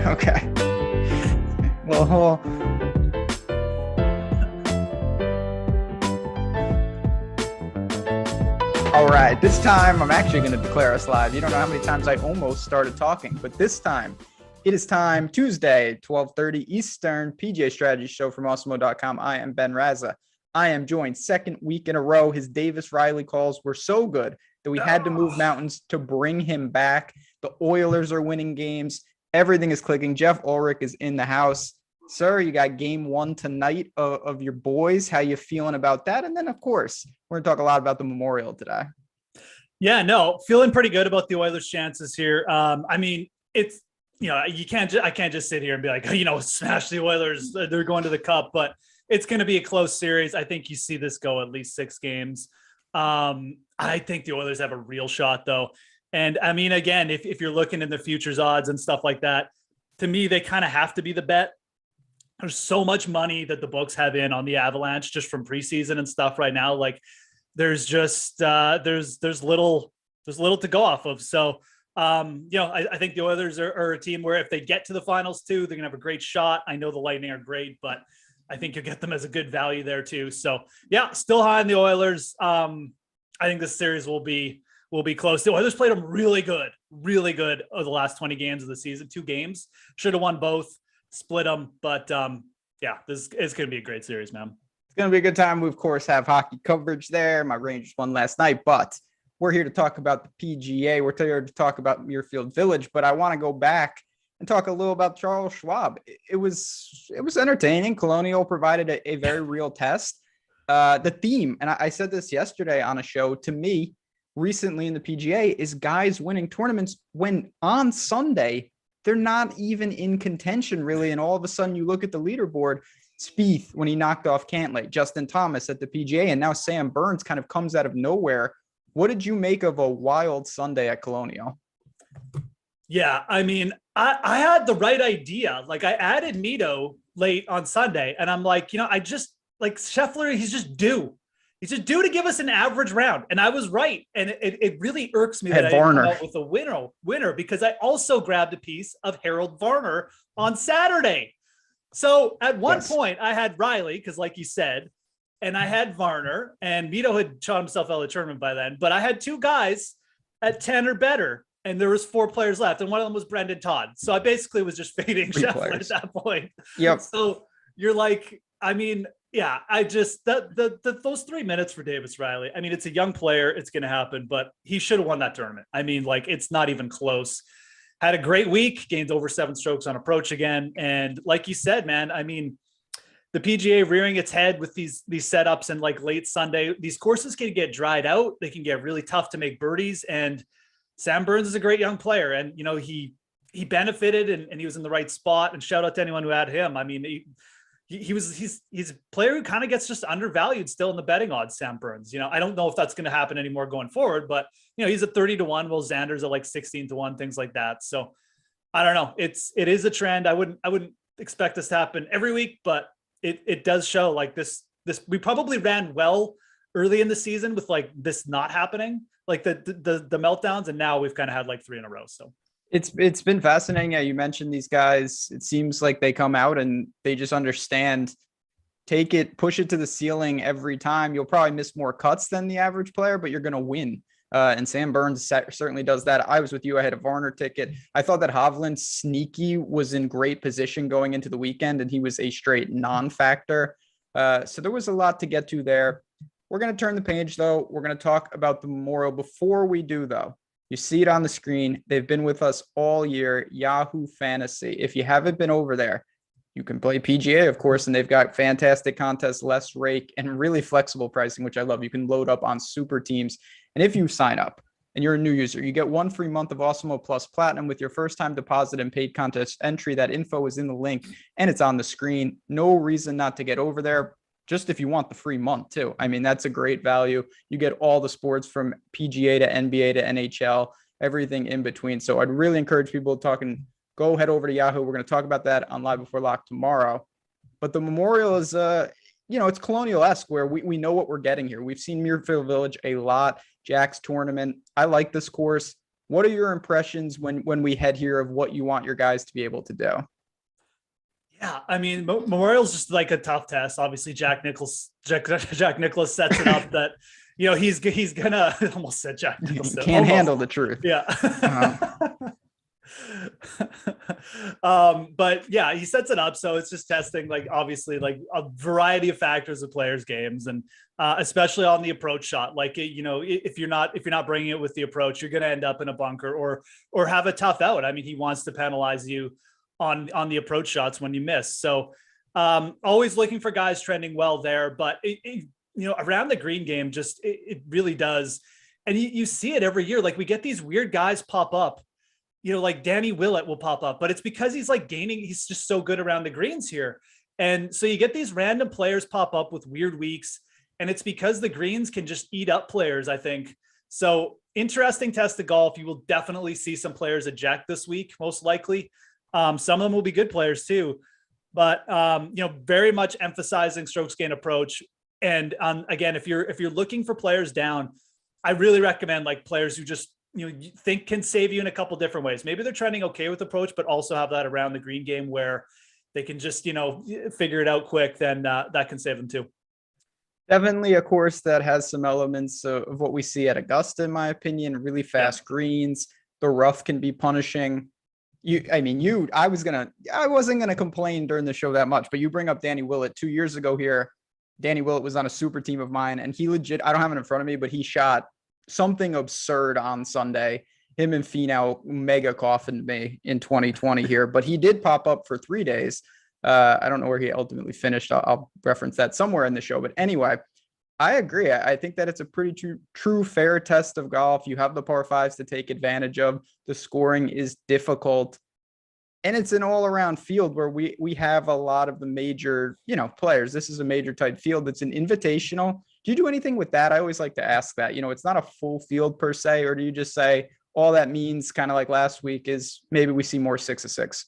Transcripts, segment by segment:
Okay. Well, all right. This time, I'm actually going to declare us live. You don't know how many times I almost started talking, but this time, it is time. Tuesday, 12:30 Eastern, PGA Strategy Show from Awesemo.com. I am Ben Rasa. I am joined second week in a row. His Davis Riley calls were so good that we had to move mountains to bring him back. The Oilers are winning games. Everything is clicking. Geoff Ulrich is in the house. Sir, you got game one tonight of your boys. How you feeling about that? And then, of course, we're going to talk a lot about the Memorial today. Yeah, no, feeling pretty good about the Oilers' chances here. I mean, it's, I can't just sit here and be like, smash the Oilers. They're going to the Cup, but it's going to be a close series. I think you see this go at least 6 games. I think the Oilers have a real shot, though. And I mean, again, if you're looking in the futures odds and stuff like that, to me, they kind of have to be the bet. There's so much money that the books have in on the Avalanche just from preseason and stuff right now. Like there's just there's little to go off of. So, I think the Oilers are a team where if they get to the finals too, they're gonna have a great shot. I know the Lightning are great, but I think you'll get them as a good value there too. So yeah, still high on the Oilers. I think this series will be close. The Oilers played them really good over the last 20 games of the season. 2 games, should have won both, split them. But this is going to be a great series, man. It's going to be a good time. We, of course, have hockey coverage there. My Rangers won last night, but we're here to talk about the PGA. We're here to talk about Muirfield Village, but I want to go back and talk a little about Charles Schwab. It was entertaining. Colonial provided a very real test. The theme, and I said this yesterday on a show, to me, recently in the PGA, is guys winning tournaments when on Sunday they're not even in contention really, and all of a sudden you look at the leaderboard. Spieth when he knocked off Cantlay, Justin Thomas at the PGA, and now Sam Burns kind of comes out of nowhere. What did you make of a wild Sunday at Colonial? Yeah, I mean, I had the right idea. Like I added Mito late on Sunday, and I'm like, I just like Scheffler. He's just due. He's just due to give us an average round. And I was right. And it really irks me that I didn't come out with a winner because I also grabbed a piece of Harold Varner on Saturday. So at one point I had Riley, because like you said, and I had Varner, and Mito had shot himself out of the tournament by then, but I had 2 guys at 10 or better. And there was 4 players left. And one of them was Brendan Todd. So I basically was just fading Scheffler at that point. Yep. So you're like, I mean, yeah, I just those 3 minutes for Davis Riley. I mean, it's a young player. It's going to happen, but he should have won that tournament. I mean, like it's not even close. Had a great week, gained over 7 strokes on approach again. And like you said, man, I mean, the PGA rearing its head with these setups and like late Sunday, these courses can get dried out. They can get really tough to make birdies. And Sam Burns is a great young player. And, he benefited and he was in the right spot, and shout out to anyone who had him. I mean, he's a player who kind of gets just undervalued still in the betting odds, Sam Burns. I don't know if that's going to happen anymore going forward, but he's at 30-1. Will Xander's at like 16-1, things like that. So I don't know. It is a trend. I wouldn't expect this to happen every week, but it does show like this, we probably ran well early in the season with like this not happening, like the meltdowns. And now we've kind of had like 3 in a row. So it's been fascinating. Yeah, you mentioned these guys. It seems like they come out and they just understand, take it, push it to the ceiling every time. You'll probably miss more cuts than the average player, but you're going to win. And Sam Burns certainly does that. I was with you. I had a Varner ticket. I thought that Hovland sneaky was in great position going into the weekend, and he was a straight non-factor. So there was a lot to get to there. We're going to turn the page, though. We're going to talk about the Memorial. Before we do, though, you see it on the screen. They've been with us all year, Yahoo Fantasy. If you haven't been over there, you can play PGA, of course, and they've got fantastic contests, less rake, and really flexible pricing, which I love. You can load up on super teams. And if you sign up and you're a new user, you get 1 free month of Awesemo Plus Platinum with your first-time deposit and paid contest entry. That info is in the link, and it's on the screen. No reason not to get over there. Just if you want the free month too. I mean, that's a great value. You get all the sports from PGA to NBA to NHL, everything in between. So I'd really encourage people talking, go head over to Yahoo. We're going to talk about that on Live Before Lock tomorrow. But the Memorial is, it's Colonial-esque where we know what we're getting here. We've seen Muirfield Village a lot, Jack's tournament. I like this course. What are your impressions when we head here of what you want your guys to be able to do? Yeah, I mean, Memorial's just like a tough test. Obviously, Jack Nicklaus sets it up that, he's gonna almost said Jack Nicklaus. Can't handle the truth. Yeah. But yeah, he sets it up. So it's just testing, like, obviously, like a variety of factors of players' games, and especially on the approach shot. Like, if you're not bringing it with the approach, you're going to end up in a bunker or have a tough out. I mean, he wants to penalize you on the approach shots when you miss. So always looking for guys trending well there, but around the green game, just it really does. And you see it every year. Like, we get these weird guys pop up, like Danny Willett will pop up, but it's because he's like he's just so good around the greens here. And so you get these random players pop up with weird weeks, and it's because the greens can just eat up players, I think. So interesting test of golf. You will definitely see some players eject this week, most likely. Some of them will be good players too, but very much emphasizing strokes gain approach. And again, if you're looking for players down, I really recommend like players who just you think can save you in a couple different ways. Maybe they're trending okay with approach, but also have that around the green game where they can just figure it out quick. Then that can save them too. Definitely a course that has some elements of what we see at Augusta, in my opinion. Really fast greens. The rough can be punishing. I wasn't gonna complain during the show that much, but you bring up Danny Willett 2 years ago here. Danny Willett was on a super team of mine, and he legit, I don't have it in front of me, but he shot something absurd on Sunday. Him and Finau mega coffined me in 2020 here, but he did pop up for 3 days. I don't know where he ultimately finished. I'll reference that somewhere in the show. But anyway, I agree. I think that it's a pretty true fair test of golf. You have the par fives to take advantage of. The scoring is difficult. And it's an all-around field where we have a lot of the major, players. This is a major type field. It's an invitational. Do you do anything with that? I always like to ask that. It's not a full field per se, or do you just say all that means, kind of like last week, is maybe we see more 6 of 6?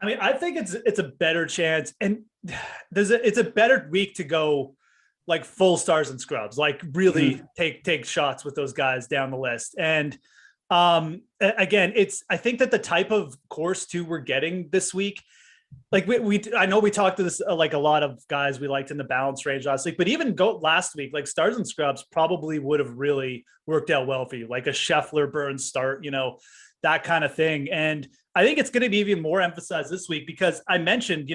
I mean, I think it's a better chance, and it's a better week to go like full stars and scrubs, like really take shots with those guys down the list. And again, I think that the type of course too we're getting this week, like I know we talked to this like a lot of guys we liked in the balance range last week, but even last week, like stars and scrubs probably would have really worked out well for you, like a Scheffler Burns start, that kind of thing. And I think it's going to be even more emphasized this week because I mentioned,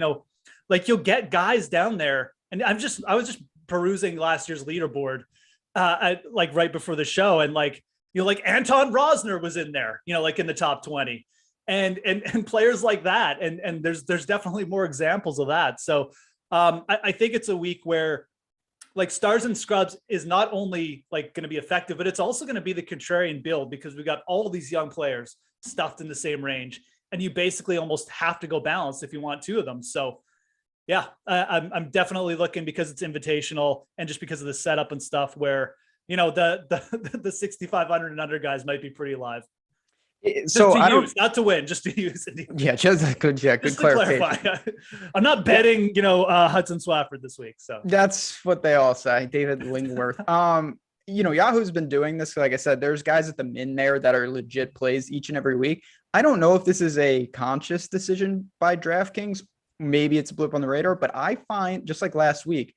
like you'll get guys down there, and I was just perusing last year's leaderboard like right before the show, and like like Anton Rosner was in there, like in the top 20, and players like that, and there's definitely more examples of that. So I think it's a week where like stars and scrubs is not only like going to be effective, but it's also going to be the contrarian build because we got all these young players stuffed in the same range, and you basically almost have to go balanced if you want two of them. So yeah, I'm definitely looking because it's invitational and just because of the setup and stuff where, the 6,500 and under guys might be pretty alive. So not to win, just to use it. Yeah, just good clarification. I'm not betting, Hudson Swafford this week. So that's what they all say. David Lingworth. Yahoo's been doing this. Like I said, there's guys at the min there that are legit plays each and every week. I don't know if this is a conscious decision by DraftKings. Maybe it's a blip on the radar, but I find just like last week,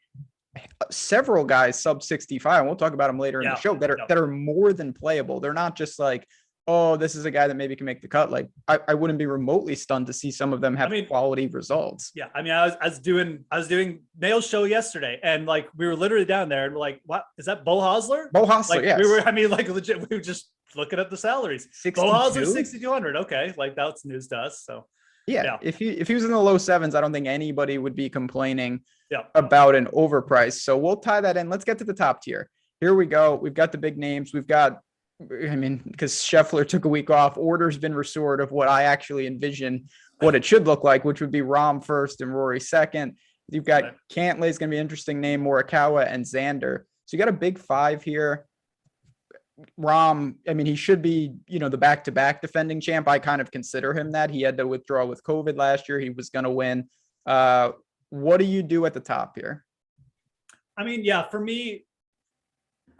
several guys sub 65, and we'll talk about them later in the show, that are more than playable. They're not just like, oh, this is a guy that maybe can make the cut. Like I wouldn't be remotely stunned to see some of them have quality results. Yeah. I mean, I was doing Mayo's show yesterday, and like, we were literally down there and we're like, what is that? Bo Hosler? Bo Hosler. Like, yes. Legit, we were just looking at the salaries. 62? Bo Hosler, 6,200. Okay. Like that's news to us. So yeah. If he was in the low sevens, I don't think anybody would be complaining about an overprice. So we'll tie that in. Let's get to the top tier. Here we go. We've got the big names. We've got, because Scheffler took a week off, order's been restored of what I actually envision what it should look like, which would be Rahm first and Rory second. You've got Cantlay's going to be an interesting name, Morikawa and Xander. So you got a big five here. Rahm, he should be, the back-to-back defending champ. I kind of consider him that. He had to withdraw with COVID last year. He was going to win. What do you do at the top here? For me,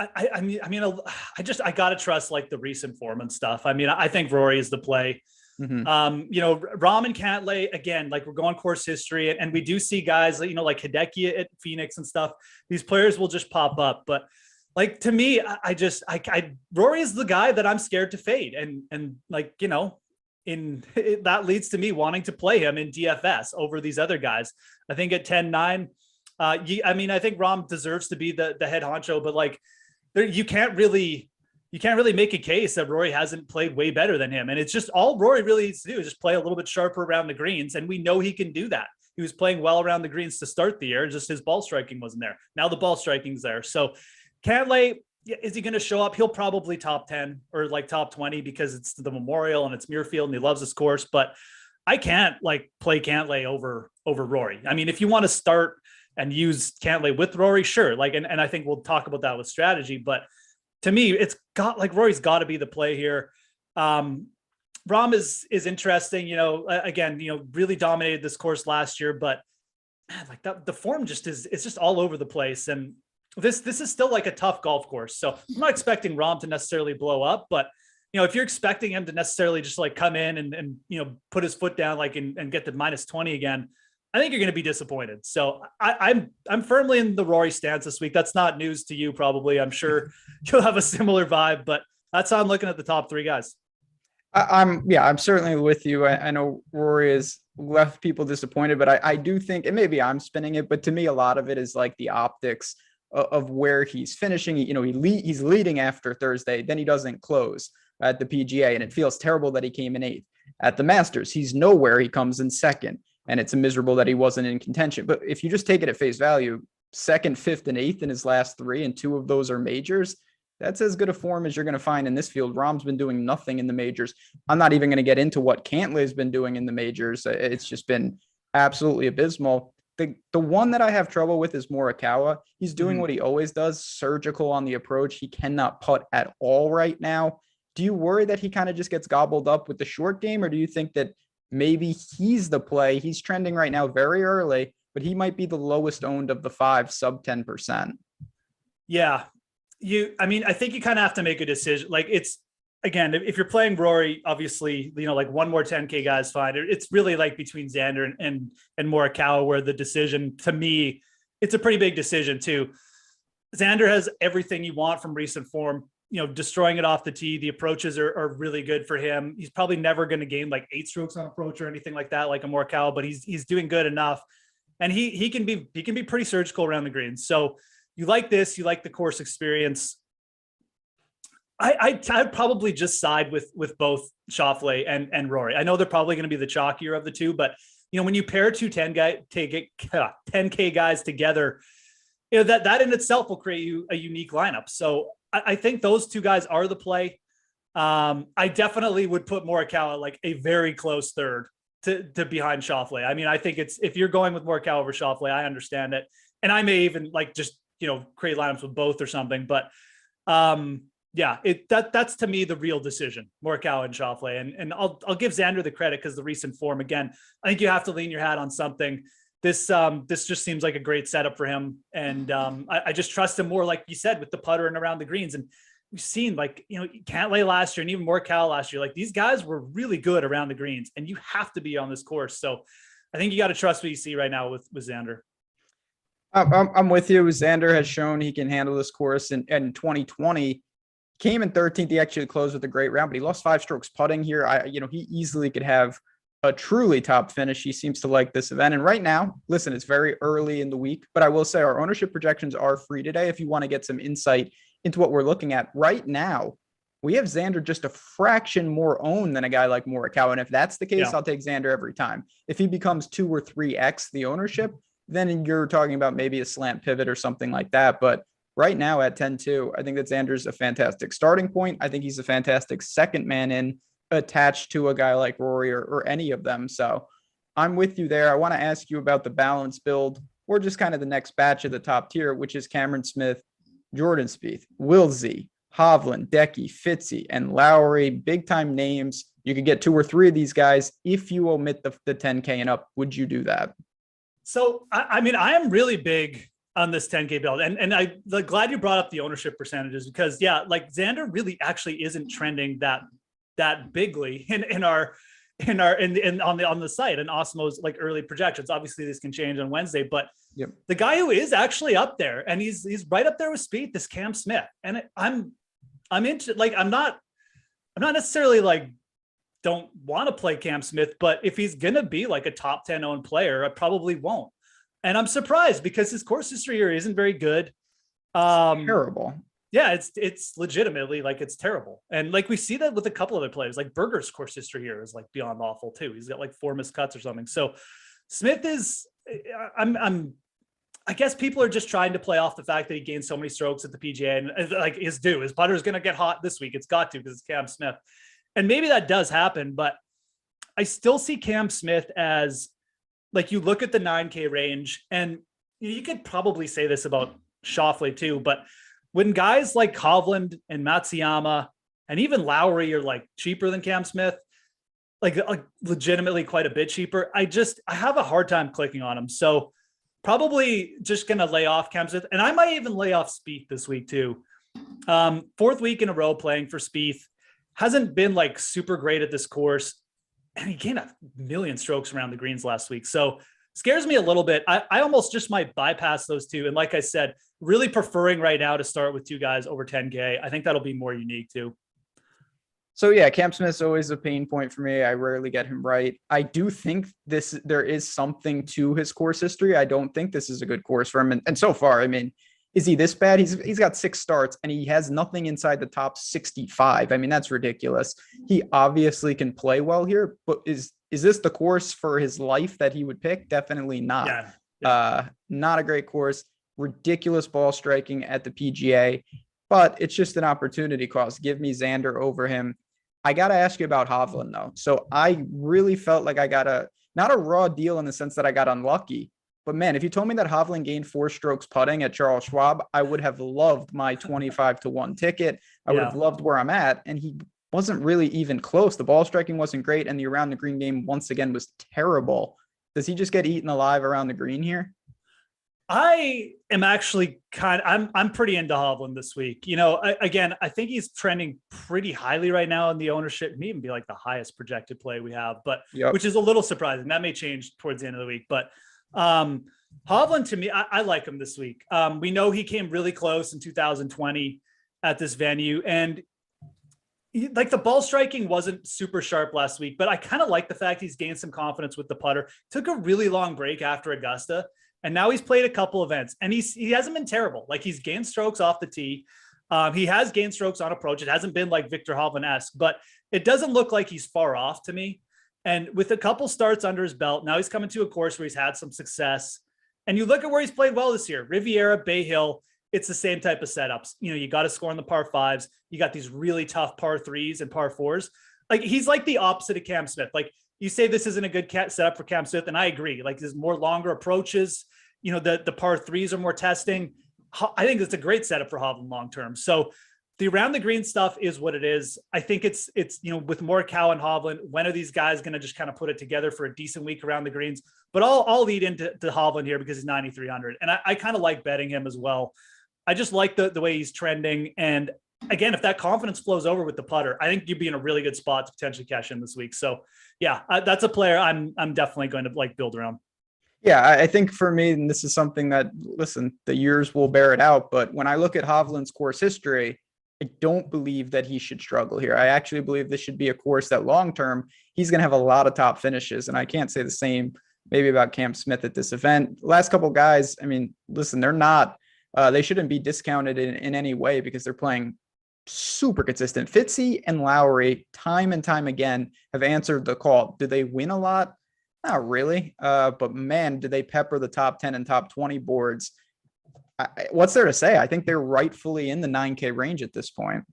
I gotta trust like the recent form and stuff. I mean, I think Rory is the play. You know, Rahm and Cantlay, again, like we're going course history, and we do see guys, you know, like Hideki at Phoenix and stuff. These players will just pop up. But like, to me, Rory is the guy that I'm scared to fade. And like, you know, that leads to me wanting to play him in DFS over these other guys. I think at 10-9, I think Rahm deserves to be the head honcho, but like you can't really make a case that Rory hasn't played way better than him. And it's just all Rory really needs to do is just play a little bit sharper around the greens. And we know he can do that. He was playing well around the greens to start the year. Just his ball striking wasn't there. Now the ball striking's there. So Cantlay, is he going to show up? He'll probably top 10 or like top 20 because it's the Memorial and it's Muirfield and he loves this course. But I can't like play Cantlay over Rory. I mean, if you want to start and use Cantlay with Rory, sure. Like, and I think we'll talk about that with strategy, but to me, it's got like Rory's got to be the play here. Rahm is interesting, you know, again, you know, really dominated this course last year, but man, like the form it's just all over the place. And this is still like a tough golf course. So I'm not expecting Rahm to necessarily blow up, but you know, if you're expecting him to necessarily just like come in and you know, put his foot down, like, and get to -20 again, I think you're going to be disappointed. So I'm firmly in the Rory stance this week. That's not news to you, probably. I'm sure you'll have a similar vibe, but that's how I'm looking at the top three guys. I'm certainly with you. I know Rory has left people disappointed, but I do think, and maybe I'm spinning it, but to me, a lot of it is like the optics of where he's finishing. You know, he's leading after Thursday, then he doesn't close at the PGA, and it feels terrible that he came in 8th. At the Masters, he's nowhere. He comes in 2nd. And it's miserable that he wasn't in contention. But if you just take it at face value, 2nd, 5th, and 8th in his last 3, and 2 of those are majors, that's as good a form as you're going to find in this field. Rahm's been doing nothing in the majors. I'm not even going to get into what Cantlay's been doing in the majors. It's just been absolutely abysmal. The one that I have trouble with is Morikawa. He's doing what he always does, surgical on the approach. He cannot putt at all right now. Do you worry that he kind of just gets gobbled up with the short game, or do you think that maybe he's the play? He's trending right now very early, but he might be the lowest owned of the 5, sub 10%. Yeah. I think you kind of have to make a decision. Like, it's, again, if you're playing Rory, obviously, you know, like one more 10K guy is fine. It's really like between Xander and Morikawa, where the decision, to me, it's a pretty big decision too. Xander has everything you want from recent form. You know, destroying it off the tee. The approaches are really good for him. He's probably never going to gain like 8 strokes on approach or anything like that, like a Morikawa, but he's doing good enough. And he can be pretty surgical around the greens. So you like this, you like the course experience. I'd probably just side with both Schauffele and Rory. I know they're probably going to be the chalkier of the two, but you know, when you pair two 10K guys together, you know, that in itself will create you a unique lineup. So I think those two guys are the play. I definitely would put Morikawa like a very close third to behind Schauffele. I mean, I think if you're going with Morikawa over Schauffele, I understand it. And I may even like just, you know, create lineups with both or something, but that's to me the real decision, Morikawa and Schauffele. And I'll give Xander the credit because the recent form, again, I think you have to lean your hat on something. This just seems like a great setup for him. And I just trust him more, like you said, with the putter and around the greens. And we've seen, like, you know, Cantlay last year and even Morikawa last year, like these guys were really good around the greens, and you have to be on this course. So I think you got to trust what you see right now with Xander. I'm with you. Xander has shown he can handle this course. And 2020 came in 13th. He actually closed with a great round, but he lost 5 strokes putting here. He easily could have a truly top finish. He seems to like this event. And right now, listen, it's very early in the week, but I will say our ownership projections are free today. If you want to get some insight into what we're looking at right now, we have Xander just a fraction more owned than a guy like Morikawa. And if that's the case, I'll take Xander every time. If he becomes 2 or 3x the ownership, then you're talking about maybe a slant pivot or something like that. But right now at 10-2, I think that Xander's a fantastic starting point. I think he's a fantastic second man in, attached to a guy like Rory or any of them. So I'm with you there. I want to ask you about the balance build, or just kind of the next batch of the top tier, which is Cameron Smith, Jordan Spieth, Will Z, Hovland, Decky, Fitzy, and Lowry. Big time names. You could get 2 or 3 of these guys. If you omit the 10K and up, would you do that? So, I mean, I am really big on this 10K build. And I'm glad you brought up the ownership percentages because yeah, like Xander really actually isn't trending that bigly on the site and Awesemo's like early projections. Obviously this can change on Wednesday, but yep. The guy who is actually up there and he's right up there with speed, this Cam Smith. And I'm into, like, I'm not necessarily like, don't want to play Cam Smith, but if he's going to be like a top 10 owned player, I probably won't. And I'm surprised because his course history here isn't very good. Terrible. Yeah, it's legitimately like it's terrible. And like we see that with a couple other players, like Berger's course history here is like beyond awful too. He's got like 4 missed cuts or something. So Smith is, I guess people are just trying to play off the fact that he gained so many strokes at the PGA and like his putter is going to get hot this week. It's got to, because it's Cam Smith. And maybe that does happen, but I still see Cam Smith as like, you look at the 9K range and you could probably say this about Schauffele too, but when guys like Hovland and Matsuyama and even Lowry are like cheaper than Cam Smith, like legitimately quite a bit cheaper, I have a hard time clicking on him. So probably just going to lay off Cam Smith. And I might even lay off Spieth this week too. 4th week in a row playing for Spieth. Hasn't been like super great at this course. And he gained a million strokes around the greens last week. So scares me a little bit. I almost just might bypass those two. And like I said, really preferring right now to start with 2 guys over 10K. I think that'll be more unique too. So yeah, Cam Smith's always a pain point for me. I rarely get him right. I do think there is something to his course history. I don't think this is a good course for him. And so far, I mean, is he this bad? He's got 6 starts and he has nothing inside the top 65. I mean, that's ridiculous. He obviously can play well here, but is this the course for his life that he would pick? Definitely not. Yeah. Not a great course. Ridiculous ball striking at the PGA, but it's just an opportunity cost. Give me Xander over him. I got to ask you about Hovland though. So I really felt like I got not a raw deal in the sense that I got unlucky, but man, if you told me that Hovland gained 4 strokes putting at Charles Schwab, I would have loved my 25-1 ticket. I would have loved where I'm at. And he wasn't really even close. The ball striking wasn't great. And the around the green game once again was terrible. Does he just get eaten alive around the green here? I am actually I'm pretty into Hovland this week. You know, I think he's trending pretty highly right now in the ownership, may even be like the highest projected play we have, but which is a little surprising. That may change towards the end of the week, but Hovland to me, I like him this week. We know he came really close in 2020 at this venue and like the ball striking wasn't super sharp last week, but I kind of like the fact he's gained some confidence with the putter. Took a really long break after Augusta. And now he's played a couple events and he hasn't been terrible. Like he's gained strokes off the tee. He has gained strokes on approach. It hasn't been like Victor Hovland-esque, but it doesn't look like he's far off to me. And with a couple starts under his belt, now he's coming to a course where he's had some success. And you look at where he's played well this year, Riviera, Bay Hill, it's the same type of setups. You know, you got to score on the par 5s. You got these really tough par 3s and par 4s. Like he's like the opposite of Cam Smith. Like you say this isn't a good setup for Cam Smith, and I agree. Like there's more longer approaches. You know, the par 3s are more testing. I think it's a great setup for Hovland long-term. So the around the green stuff is what it is. I think it's, you know, with Morikawa and Hovland, when are these guys going to just kind of put it together for a decent week around the greens? But I'll lead into Hovland here because he's 9,300. And I kind of like betting him as well. I just like the way he's trending. And again, if that confidence flows over with the putter, I think you'd be in a really good spot to potentially cash in this week. So yeah, that's a player I'm definitely going to like build around. Yeah, I think for me, and this is something that, listen, the years will bear it out. But when I look at Hovland's course history, I don't believe that he should struggle here. I actually believe this should be a course that long-term, he's going to have a lot of top finishes. And I can't say the same maybe about Cam Smith at this event. Last couple guys, I mean, listen, they're not, they shouldn't be discounted in any way because they're playing super consistent. Fitzy and Lowry, time and time again, have answered the call. Do they win a lot? Not really. But man, do they pepper the top 10 and top 20 boards. What's there to say? I think they're rightfully in the 9K range at this point.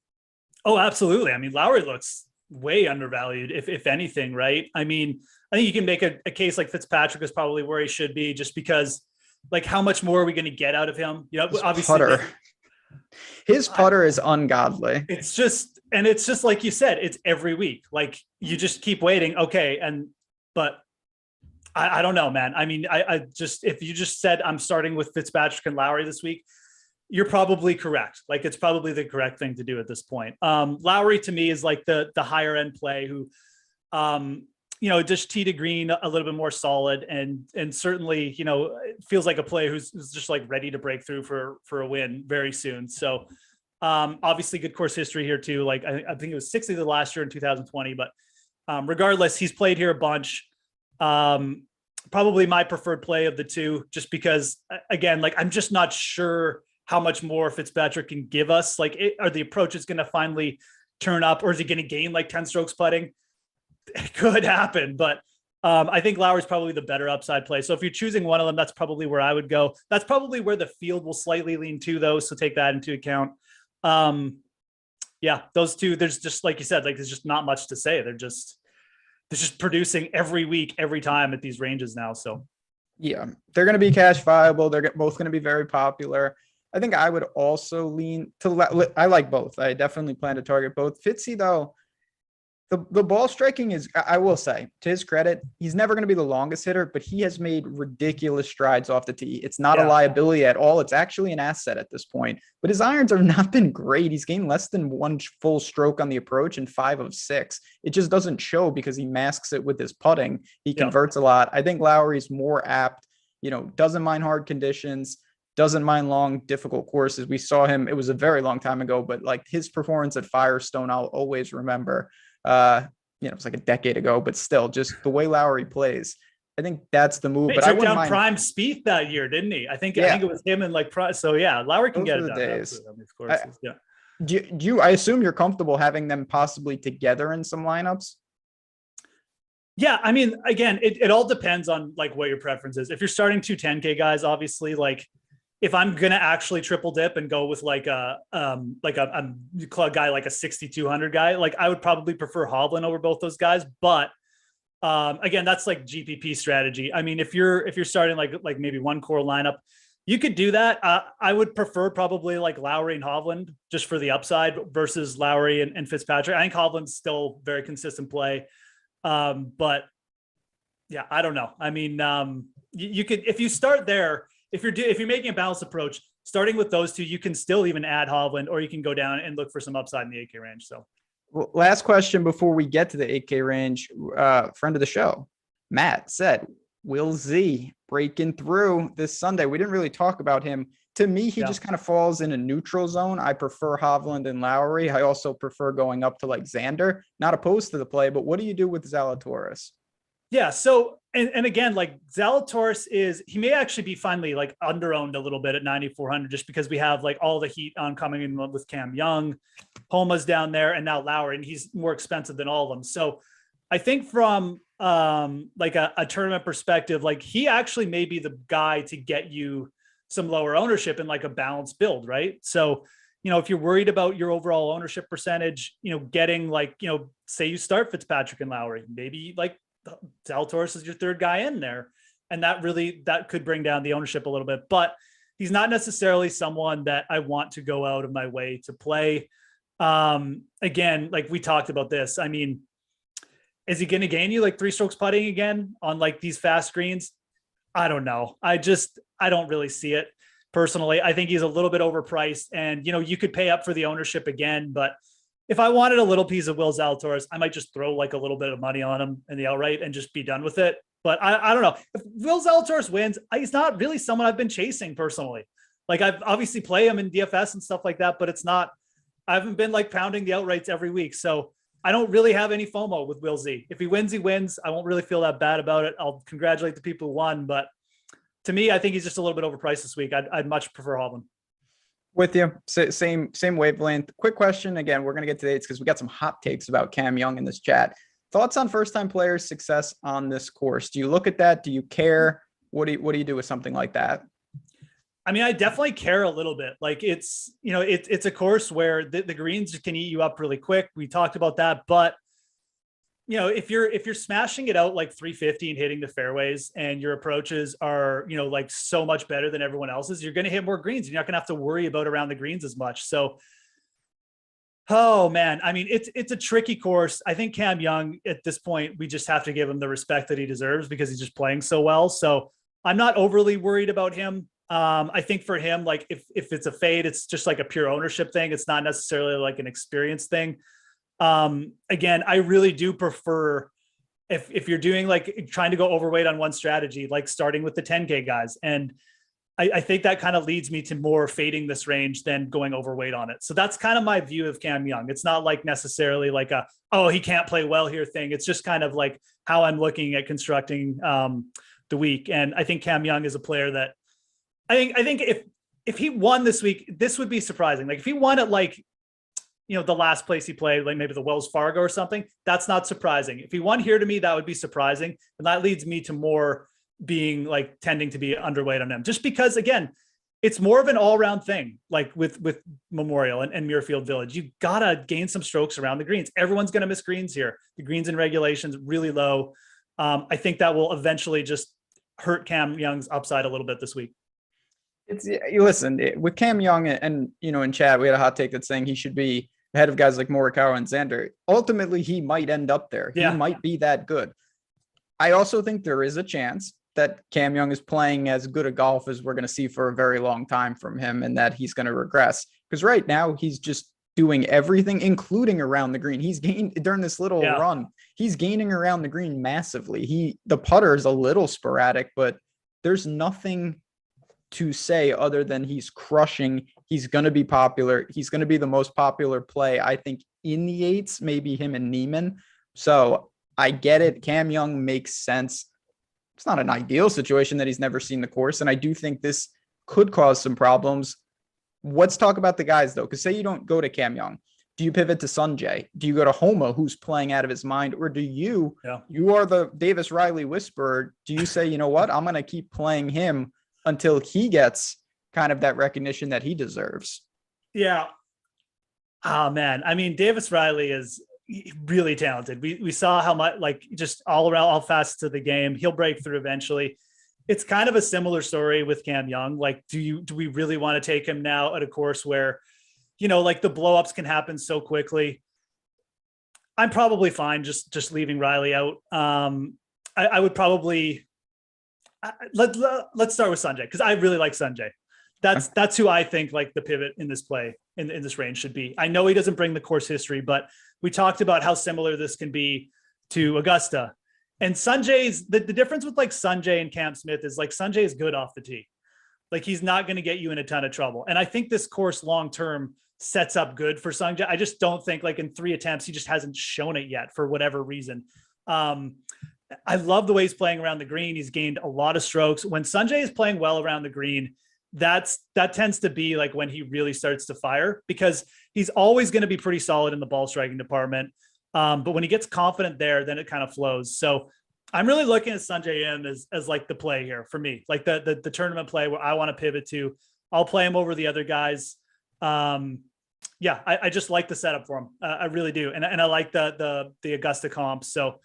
Oh, absolutely. I mean, Lowry looks way undervalued, if anything, right? I mean, I think you can make a case like Fitzpatrick is probably where he should be just because, like, how much more are we going to get out of him? You know, obviously. His putter is ungodly. It's just like you said, it's every week. Like, you just keep waiting. Okay. But I don't know, man. I mean, I just, if you just said I'm starting with Fitzpatrick and Lowry this week, you're probably correct. Like, it's probably the correct thing to do at this point. Lowry to me is like the higher end play who, just tee to green a little bit more solid and certainly, feels like a play who's just like ready to break through for a win very soon. So obviously good course history here too. Like I think it was 60 the last year in 2020, but regardless, he's played here a bunch. Probably my preferred play of the two, just because again, like I'm just not sure how much more Fitzpatrick can give us. Like, are the approaches going to finally turn up, or is he going to gain like 10 strokes putting? It could happen, but I think Lowry's probably the better upside play. So if you're choosing one of them, that's probably where I would go. That's probably where the field will slightly lean to, though. So take that into account. Yeah, those two, there's just, like you said, like there's just not much to say. They're just producing every week, every time at these ranges now. So yeah, they're going to be cash viable. They're both going to be very popular. I think I would also lean to, I like both. I definitely plan to target both. Fitzy, though, the ball striking is, I will say, to his credit, he's never going to be the longest hitter, but he has made ridiculous strides off the tee. It's not a liability at all. It's actually an asset at this point. But his irons have not been great. He's gained less than one full stroke on the approach in 5 of 6. It just doesn't show because he masks it with his putting. He converts a lot. I think Lowry's more apt, doesn't mind hard conditions, doesn't mind long, difficult courses. We saw him, it was a very long time ago, but like his performance at Firestone, I'll always remember. It's like a decade ago, but still, just the way Lowry plays, I think that's the move. He but took I wouldn't down mind Prime Spieth that year, didn't he? I think it was him and like so. Yeah, Lowry can get it done on these courses. I assume you're comfortable having them possibly together in some lineups. Yeah, I mean, again, it all depends on like what your preference is. If you're starting 210K guys, obviously, like if I'm gonna actually triple dip and go with like a guy like a 6,200 guy, like I would probably prefer Hovland over both those guys. But again, that's like GPP strategy. I mean, if you're starting like maybe one core lineup, you could do that. I would prefer probably like Lowry and Hovland just for the upside versus Lowry and Fitzpatrick. I think Hovland's still very consistent play, but yeah, I don't know. I mean, you could, if you start there. If you're making a balanced approach, starting with those two, you can still even add Hovland, or you can go down and look for some upside in the 8K range. So, well, last question before we get to the 8K range, friend of the show, Matt said, will Z breaking through this Sunday? We didn't really talk about him. To me, he just kind of falls in a neutral zone. I prefer Hovland and Lowry. I also prefer going up to like Xander. Not opposed to the play, but what do you do with Zalatoris? Yeah. So, and again, like Zalatoris he may actually be finally like under-owned a little bit at 9,400 just because we have like all the heat on coming in with Cam Young, Homa's down there, and now Lowry, and he's more expensive than all of them. So I think from like a tournament perspective, like he actually may be the guy to get you some lower ownership in like a balanced build, right? So, if you're worried about your overall ownership percentage, getting like, say you start Fitzpatrick and Lowry, maybe like Zalatoris is your third guy in there. And that could bring down the ownership a little bit, but he's not necessarily someone that I want to go out of my way to play. Again, like we talked about this. I mean, is he going to gain you like 3 strokes putting again on like these fast greens? I don't know. I don't really see it personally. I think he's a little bit overpriced, and, you could pay up for the ownership again, but if I wanted a little piece of Will Zalatoris, I might just throw like a little bit of money on him in the outright and just be done with it. But I don't know. If Will Zalatoris wins, he's not really someone I've been chasing personally. Like I've obviously play him in DFS and stuff like that, but I haven't been like pounding the outrights every week. So I don't really have any FOMO with Will Z. If he wins, he wins. I won't really feel that bad about it. I'll congratulate the people who won, but to me, I think he's just a little bit overpriced this week. I'd much prefer Hovland. With you, same wavelength. Quick question. Again, we're going to get to the eights because we got some hot takes about Cam Young in this chat. Thoughts on first-time players' success on this course? Do you look at that? Do you care? What do you do with something like that? I mean, I definitely care a little bit. Like it's a course where the greens can eat you up really quick. We talked about that, but if you're smashing it out like 350 and hitting the fairways, and your approaches are, like so much better than everyone else's, you're going to hit more greens. You're not going to have to worry about around the greens as much. So Oh man, I mean, it's a tricky course. I think Cam Young at this point, we just have to give him the respect that he deserves because he's just playing so well. So I'm not overly worried about him. I think for him, like if it's a fade, it's just like a pure ownership thing. It's not necessarily like an experience thing. Again, I really do prefer if you're doing like trying to go overweight on one strategy, like starting with the 10K guys. And I think that kind of leads me to more fading this range than going overweight on it. So that's kind of my view of Cam Young. It's not like necessarily like oh, he can't play well here thing. It's just kind of like how I'm looking at constructing the week. And I think Cam Young is a player that I think if he won this week, this would be surprising. Like if he won at like, the last place he played, like maybe the Wells Fargo or something, that's not surprising. If he won here, to me, that would be surprising. And that leads me to more being like tending to be underweight on him, just because again, it's more of an all-around thing. Like with Memorial and Muirfield Village, you gotta gain some strokes around the greens. Everyone's going to miss greens here. The greens and regulations really low. I think that will eventually just hurt Cam Young's upside a little bit this week. Listen, with Cam Young and in chat, we had a hot take that's saying he should be ahead of guys like Morikawa and Xander. Ultimately, he might end up there. He might be that good. I also think there is a chance that Cam Young is playing as good a golf as we're going to see for a very long time from him, and that he's going to regress. Because right now he's just doing everything, including around the green. He's gained during this little run. He's gaining around the green massively. The putter is a little sporadic, but there's nothing to say other than he's crushing. He's going to be popular. He's going to be the most popular play, I think, in the eights, maybe him and Neiman. So I get it. Cam Young makes sense. It's not an ideal situation that he's never seen the course. And I do think this could cause some problems. Let's talk about the guys, though, because say you don't go to Cam Young. Do you pivot to Sanjay? Do you go to Homa, who's playing out of his mind? Or do you are the Davis Riley whisperer. Do you say, you know what, I'm going to keep playing him until he gets kind of that recognition that he deserves? Yeah. Oh, man. I mean, Davis Riley is really talented. We saw how much, like, just all around, all facets of the game. He'll break through eventually. It's kind of a similar story with Cam Young. Like, do we really want to take him now at a course where, like the blowups can happen so quickly? I'm probably fine just leaving Riley out. I would probably let's start with Sanjay, because I really like Sanjay. That's who I think like the pivot in this play in this range should be. I know he doesn't bring the course history, but we talked about how similar this can be to Augusta. And Sanjay's the difference with like Sanjay and Cam Smith is like Sanjay is good off the tee. Like he's not going to get you in a ton of trouble. And I think this course long-term sets up good for Sanjay. I just don't think like in 3 attempts, he just hasn't shown it yet for whatever reason. I love the way he's playing around the green. He's gained a lot of strokes. When Sanjay is playing well around the green, that tends to be like when he really starts to fire, because he's always going to be pretty solid in the ball striking department. But when he gets confident there, then it kind of flows. So I'm really looking at Sanjay M as like the play here for me, like the tournament play where I want to pivot to. I'll play him over the other guys. I just like the setup for him. I really do. And I like the Augusta comp. So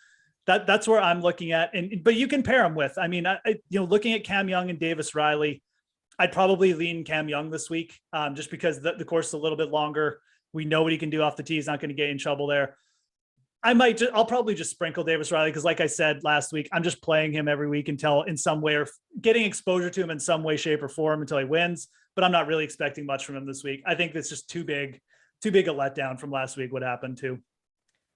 that's where I'm looking at. But you can pair him with, I mean, looking at Cam Young and Davis Riley, I'd probably lean Cam Young this week, just because the course is a little bit longer. We know what he can do off the tee. He's not going to get in trouble there. I'll probably just sprinkle Davis Riley, because like I said last week, I'm just playing him every week until in some way, or getting exposure to him in some way, shape, or form until he wins. But I'm not really expecting much from him this week. I think it's just too big a letdown from last week. What happened to?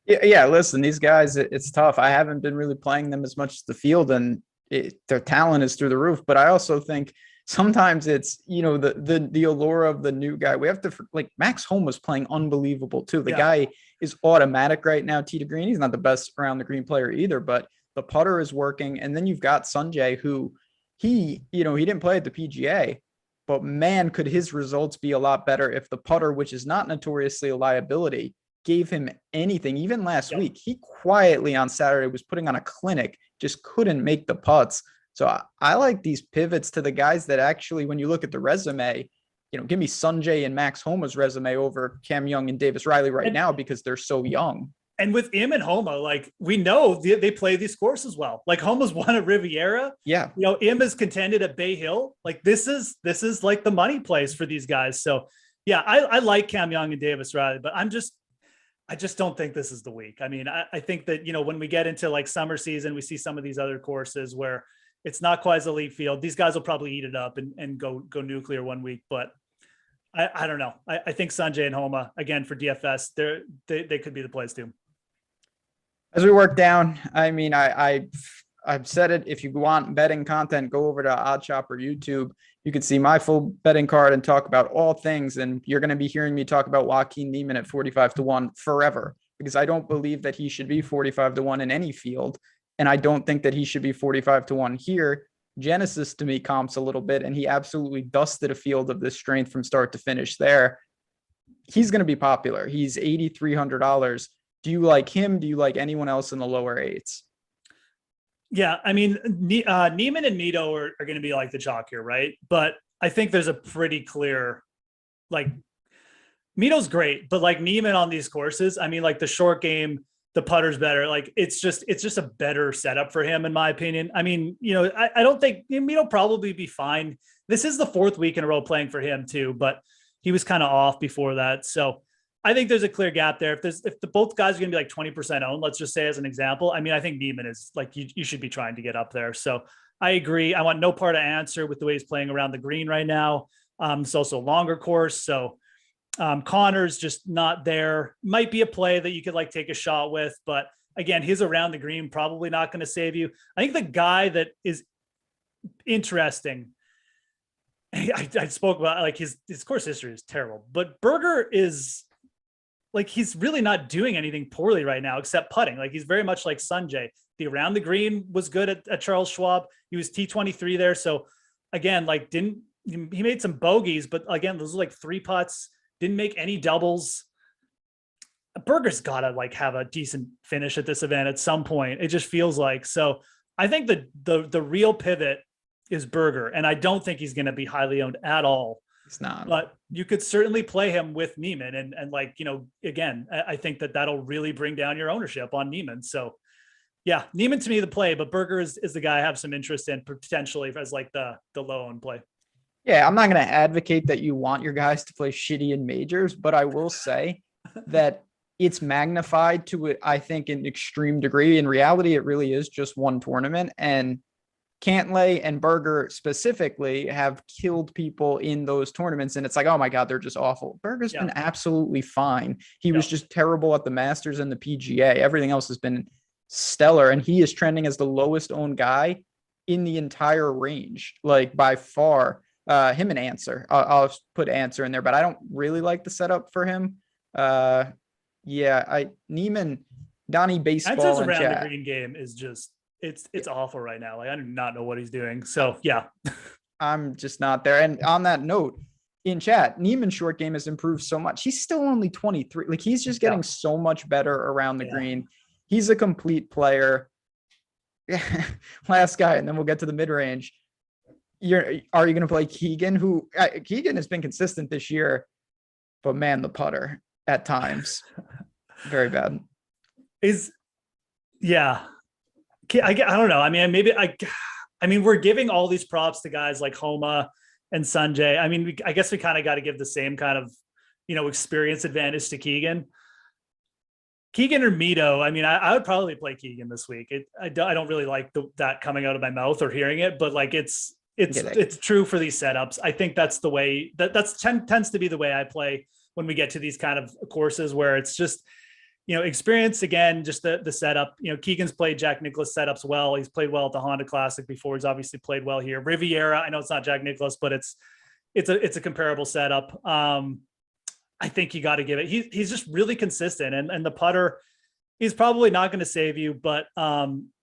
Yeah. Listen, these guys, it's tough. I haven't been really playing them as much as the field, and their talent is through the roof. But I also think sometimes it's, the allure of the new guy. We have to, like, Max Homa was playing unbelievable too. The guy is automatic right now, tee to green. He's not the best around the green player either, but the putter is working. And then you've got Sanjay, who he didn't play at the PGA, but man, could his results be a lot better if the putter, which is not notoriously a liability, gave him anything. Even last week, he quietly on Saturday was putting on a clinic, just couldn't make the putts. So I like these pivots to the guys that actually, when you look at the resume, give me Sanjay and Max Homa's resume over Cam Young and Davis Riley right now, because they're so young. And with Im and Homa, like, we know they play these courses well. Like, Homa's won at Riviera. Yeah. Im is contended at Bay Hill. Like, this is like the money plays for these guys. So Yeah, I like Cam Young and Davis Riley, but I just don't think this is the week. I mean, I think that, when we get into like summer season, we see some of these other courses where it's not quite as elite field. These guys will probably eat it up and go nuclear one week, but I don't know. I think Sanjay and Homa, again, for DFS, they could be the plays too. As we work down, I mean, I've said it. If you want betting content, go over to OddsShopper YouTube. You can see my full betting card and talk about all things. And you're going to be hearing me talk about Joaquin Niemann at 45-1 forever, because I don't believe that he should be 45-1 in any field. And I don't think that he should be 45-1 here. Genesis to me comps a little bit, and he absolutely dusted a field of this strength from start to finish there. He's going to be popular. He's $8,300. Do you like him? Do you like anyone else in the lower eights? Yeah, I mean, Niemann and Mito are going to be like the chalk here, right? But I think there's a pretty clear, like, Mito's great, but like Niemann on these courses, I mean, like the short game, the putter's better. Like it's just a better setup for him, in my opinion. I mean, I don't think Mito probably be fine. This is the fourth week in a row playing for him too, but he was kind of off before that. So I think there's a clear gap there. If the both guys are going to be like 20% owned, let's just say as an example, I mean, I think Niemann is like, you should be trying to get up there. So I agree. I want no part of answer with the way he's playing around the green right now. It's also a longer course. So Connor's just not there. Might be a play that you could like take a shot with, but again, his around the green probably not going to save you. I think the guy that is interesting, I spoke about, like his course history is terrible, but Berger is like, he's really not doing anything poorly right now except putting. Like he's very much like Sanjay. The around the green was good at Charles Schwab. He was T23 there. So again, like he made some bogeys, but again, those are like 3 putts. Didn't make any doubles. Berger's got to like have a decent finish at this event at some point. It just feels like. So I think the real pivot is Berger, and I don't think he's going to be highly owned at all. It's not. But you could certainly play him with Niemann, and like, again, I think that'll really bring down your ownership on Niemann. So yeah, Niemann to me the play, but Berger is the guy I have some interest in potentially as like the low owned play. Yeah, I'm not going to advocate that you want your guys to play shitty in majors, but I will say that it's magnified to it, I think, an extreme degree. In reality, it really is just one tournament, and Cantlay and Berger specifically have killed people in those tournaments. And it's like, oh my God, they're just awful. Berger's been absolutely fine. He was just terrible at the Masters and the PGA. Everything else has been stellar. And he is trending as the lowest owned guy in the entire range, like by far. Him and Answer. I'll put Answer in there, but I don't really like the setup for him. Niemann, Donnie Baseball, Answer's and around chat. the green game is just it's awful right now. Like I do not know what he's doing. So yeah, I'm just not there. And on that note, in chat, Niemann's short game has improved so much. He's still only 23. Like he's just getting so much better around the green. He's a complete player. Last guy, and then we'll get to the mid range. Are you going to play Keegan? Who Keegan has been consistent this year, but man, the putter at times very bad. I don't know. I mean, we're giving all these props to guys like Homa and Sanjay. I mean, I guess we kind of got to give the same kind of, experience advantage to Keegan or Mito. I mean, I would probably play Keegan this week. I don't really like that coming out of my mouth or hearing it, but like it's true for these setups. I think that's the way tends to be the way I play when we get to these kind of courses where it's just, experience again, just the setup. Keegan's played Jack Nicklaus setups well. He's played well at the Honda Classic before. He's obviously played well here. Riviera, I know it's not Jack Nicklaus, but it's a comparable setup. I think you got to give it. He's just really consistent, and the putter, he's probably not going to save you, but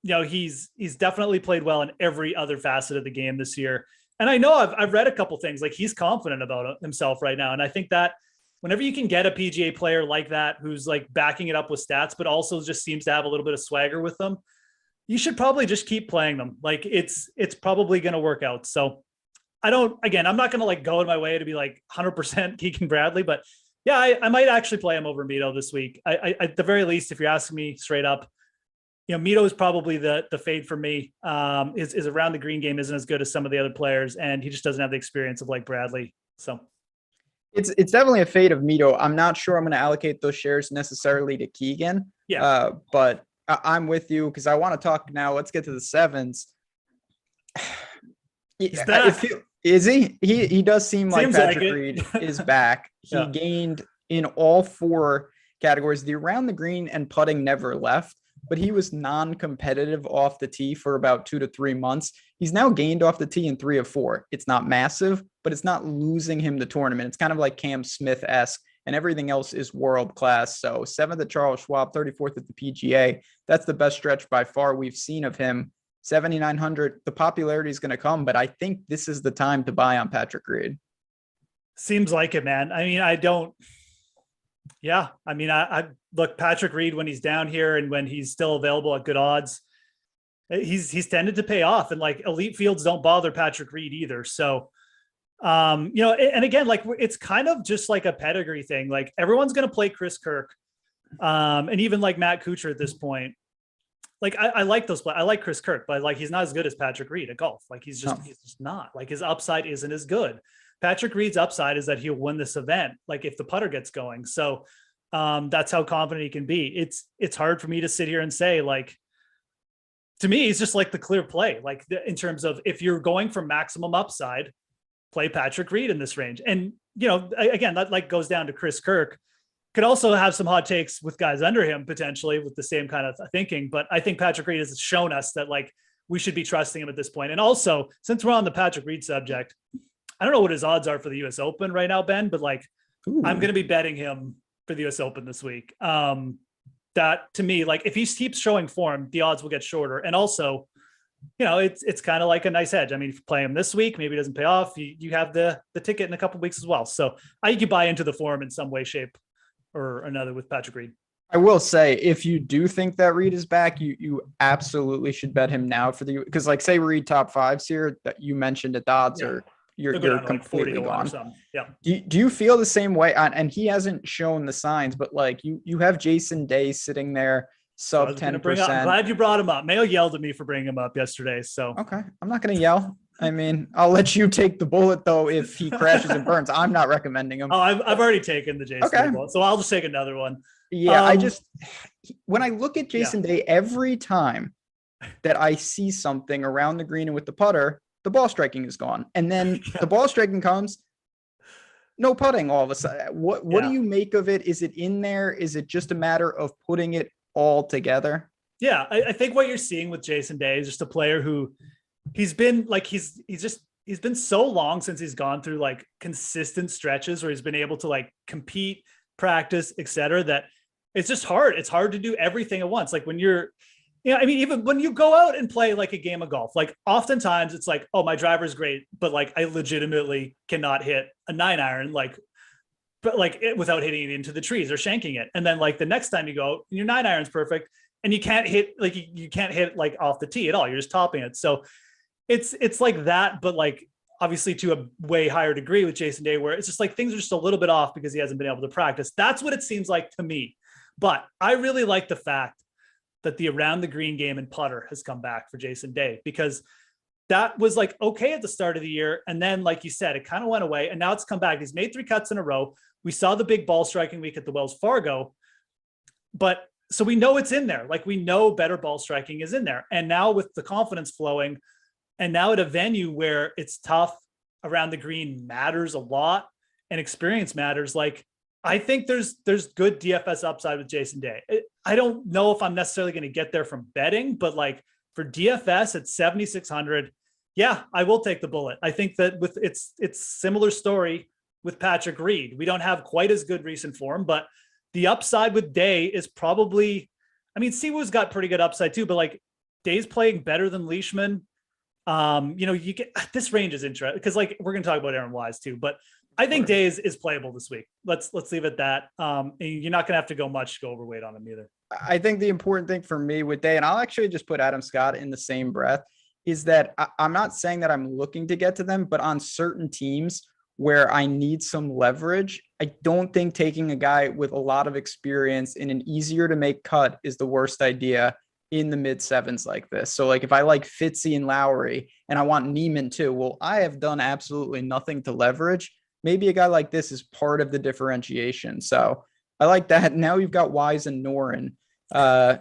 he's definitely played well in every other facet of the game this year. And I know I've read a couple things, like he's confident about himself right now, and I think that whenever you can get a PGA player like that, who's like backing it up with stats, but also just seems to have a little bit of swagger with them, you should probably just keep playing them. Like it's probably going to work out. So I'm not going to like go in my way to be like 100% Keegan Bradley, but yeah, I might actually play him over Mito this week. I at the very least, if you're asking me straight up, Mito is probably the fade for me. Is around the green game isn't as good as some of the other players, and he just doesn't have the experience of like Bradley. So It's definitely a fade of Mito. I'm not sure I'm going to allocate those shares necessarily to Keegan. Yeah. But I'm with you because I want to talk now. Let's get to the sevens. He's back. Is he? He does seem like Seems Patrick like it. Reed is back. He Yeah. gained in all four categories. The around the green and putting never left, but he was non-competitive off the tee for about 2 to 3 months. He's now gained off the tee in 3 of 4. It's not massive, but it's not losing him the tournament. It's kind of like Cam Smith-esque, and everything else is world class. So 7th at Charles Schwab, 34th at the PGA. That's the best stretch by far we've seen of him. 7,900. The popularity is going to come, but I think this is the time to buy on Patrick Reed. Seems like it, man. I mean, I look, Patrick Reed, when he's down here and when he's still available at good odds, he's tended to pay off, and like elite fields don't bother Patrick Reed either. So, and again, like it's kind of just like a pedigree thing. Like everyone's going to play Chris Kirk. And even like Matt Kuchar at this point, like I like those. I like Chris Kirk, but like, he's not as good as Patrick Reed at golf. Like he's just not. Like his upside isn't as good. Patrick Reed's upside is that he'll win this event. Like if the putter gets going. So that's how confident he can be. It's hard for me to sit here and say, like, to me, he's just like the clear play. Like in terms of, if you're going for maximum upside, play Patrick Reed in this range. And, again, that like goes down to Chris Kirk. Could also have some hot takes with guys under him potentially with the same kind of thinking. But I think Patrick Reed has shown us that like we should be trusting him at this point. And also, since we're on the Patrick Reed subject, I don't know what his odds are for the US Open right now, Ben, but like, I'm going to be betting him for the US Open this week. That to me, like if he keeps showing form, the odds will get shorter. And also, it's kind of like a nice hedge. I mean, if you play him this week, maybe it doesn't pay off. You have the ticket in a couple of weeks as well. So I think you buy into the form in some way, shape, or another with Patrick Reed. I will say, if you do think that Reed is back, you absolutely should bet him now because like say Reed top fives here that you mentioned at the odds or you're completely like gone. Yeah. Do you feel the same way? And he hasn't shown the signs, but like you have Jason Day sitting there sub 10%. I'm glad you brought him up. Mayo yelled at me for bringing him up yesterday. So okay, I'm not going to yell. I mean, I'll let you take the bullet though if he crashes and burns. I'm not recommending him. Oh, I've already taken the Jason bullet, so I'll just take another one. Yeah, when I look at Jason Day, every time that I see something around the green and with the putter, the ball striking is gone. And then the ball striking comes, no putting all of a sudden. What do you make of it? Is it in there? Is it just a matter of putting it all together? Yeah, I think what you're seeing with Jason Day is just a player who he's been like, he's been so long since he's gone through like consistent stretches where he's been able to like compete, practice, etc. that it's just hard. It's hard to do everything at once. Like when you're, I mean, even when you go out and play like a game of golf, like oftentimes it's like, oh, my driver's great, but like I legitimately cannot hit a 9-iron, without hitting it into the trees or shanking it. And then like the next time you go, your 9-iron's perfect, and you can't hit like you can't hit like off the tee at all. You're just topping it. So it's like that, but like obviously to a way higher degree with Jason Day, where it's just like things are just a little bit off because he hasn't been able to practice. That's what it seems like to me. But I really like the fact that the around the green game and putter has come back for Jason Day, because that was like okay at the start of the year. And then, like you said, it kind of went away and now it's come back. He's made 3 cuts in a row. We saw the big ball striking week at the Wells Fargo, but so we know it's in there. Like we know better ball striking is in there. And now with the confidence flowing, and now at a venue where it's tough, around the green matters a lot and experience matters. Like I think there's good DFS upside with Jason Day. I don't know if I'm necessarily going to get there from betting, but like for DFS at 7,600, yeah, I will take the bullet. I think that with it's similar story with Patrick Reed. We don't have quite as good recent form, but the upside with Day is probably, I mean, Siwoo's got pretty good upside too, but like Day's playing better than Leishman. You get this range is interesting because like we're going to talk about Aaron Wise too, but I think Day is playable this week. Let's leave it at that. And you're not going to have to go overweight on him either. I think the important thing for me with Day, and I'll actually just put Adam Scott in the same breath, is that I'm not saying that I'm looking to get to them, but on certain teams where I need some leverage, I don't think taking a guy with a lot of experience in an easier to make cut is the worst idea in the mid sevens like this. So like if I like Fitzy and Lowry and I want Neiman too, well, I have done absolutely nothing to leverage. maybe a guy like this is part of the differentiation. So I like that. Now you've got Wise and Noren. I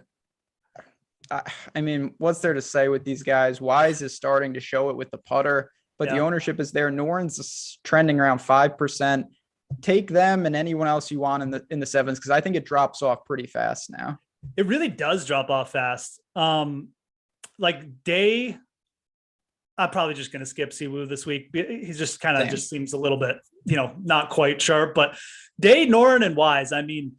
mean, what's there to say with these guys? Wise is starting to show it with the putter, but the ownership is there. Noren's trending around 5%. Take them and anyone else you want in the sevens, because I think it drops off pretty fast now. It really does drop off fast. Like Day, I'm probably just going to skip Siwoo this week. He's just kind of just seems a little bit, not quite sharp, but Day, Noren, and Wise. I mean,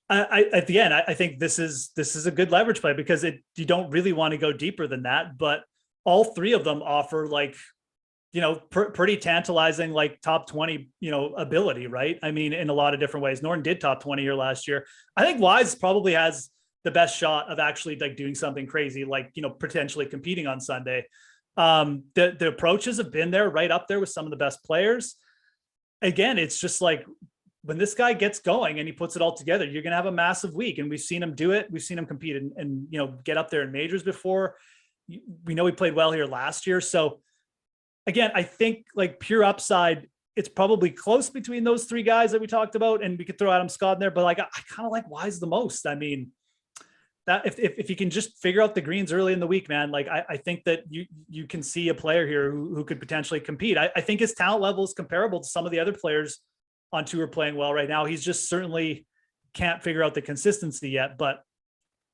I at the end, I think this is a good leverage play because you don't really want to go deeper than that, but all three of them offer like, pretty tantalizing, like top 20, ability, right? I mean, in a lot of different ways. Noren did top 20 here last year. I think Wise probably has the best shot of actually like doing something crazy, like, potentially competing on Sunday. The approaches have been there right up there with some of the best players. Again, it's just like, when this guy gets going and he puts it all together, you're going to have a massive week. And we've seen him do it. We've seen him compete and get up there in majors before. We know he played well here last year. So again, I think like pure upside, it's probably close between those three guys that we talked about. And we could throw Adam Scott in there, but like, I kind of like Wise the most. I mean, that if you can just figure out the greens early in the week, man, like I think that you can see a player here who could potentially compete. I think his talent level is comparable to some of the other players on tour playing well right now. He's just certainly can't figure out the consistency yet, but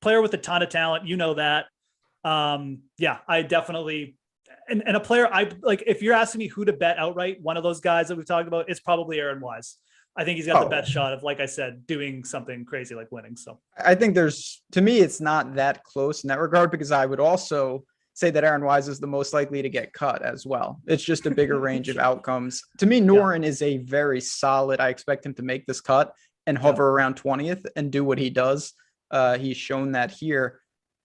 player with a ton of talent, that. I definitely, and a player I like, if you're asking me who to bet outright, one of those guys that we've talked about, it's probably Aaron Wise. I think he's got the best shot of, like I said, doing something crazy like winning. So I think to me, it's not that close in that regard, because I would also say that Aaron Wise is the most likely to get cut as well. It's just a bigger range of outcomes. To me, Noren is a very solid. I expect him to make this cut and hover around 20th and do what he does. He's shown that here.